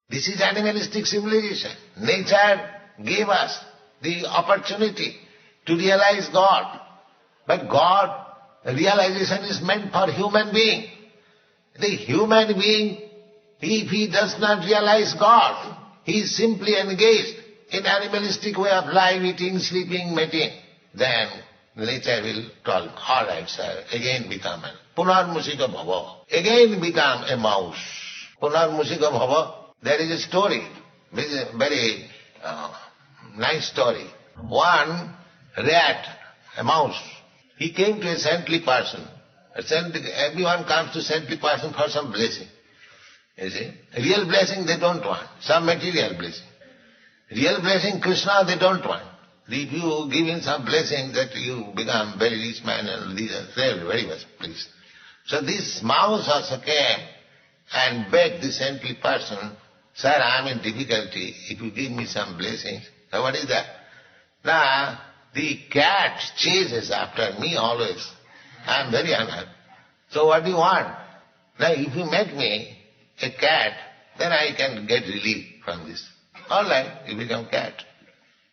This is animalistic civilization. Nature gave us the opportunity to realize God. But God, realization is meant for human being. The human being, if he does not realize God, he is simply engaged in animalistic way of life, eating, sleeping, mating. Then nature will tell, all right, sir, again become a Punarmusika Bhava. Again become a mouse. Punarmusika Bhava, there is a story, very nice story. One rat, a mouse, he came to a saintly person. Everyone comes to saintly person for some blessing. You see, real blessing they don't want, some material blessing. Real blessing, Krishna, they don't want. If you give him some blessing that you become very rich man and these are very much pleased. So this mouse also came and begged the saintly person, sir, I am in difficulty, if you give me some blessings. So what is that? Now, the cat chases after me always. I am very unhappy. So what do you want? Now if you make me a cat, then I can get relief from this. All right, you become cat.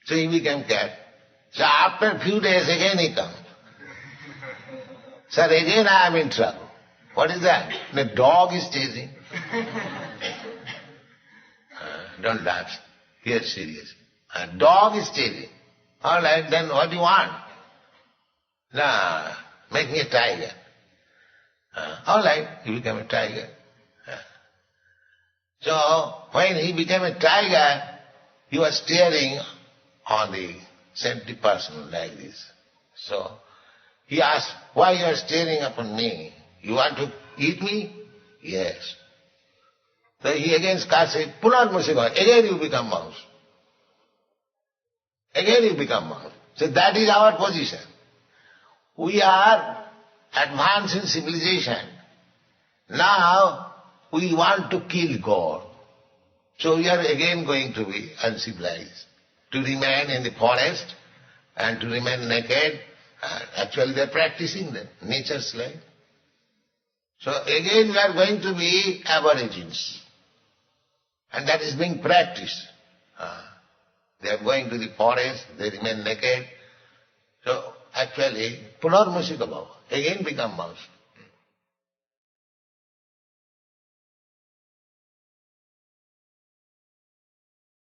So he became cat. So after a few days again he comes. Sir, again I am in trouble. What is that? The dog is chasing. Don't laugh. Here serious. A dog is chasing. All right, then what do you want? Nah, make me a tiger. All right, he became a tiger. So when he became a tiger, he was staring on the saintly person like this. So he asked, why you are staring upon me? You want to eat me? Yes. So he again said, Punarmusika, again you become mouse. Again you become mouse. So that is our position. We are advanced in civilization. Now we want to kill God. So we are again going to be uncivilized. To remain in the forest and to remain naked, actually they are practicing the nature's life. So again we are going to be aborigines. And that is being practiced. They are going to the forest, they remain naked. So actually, Punarmusika Bhava, again become mouse.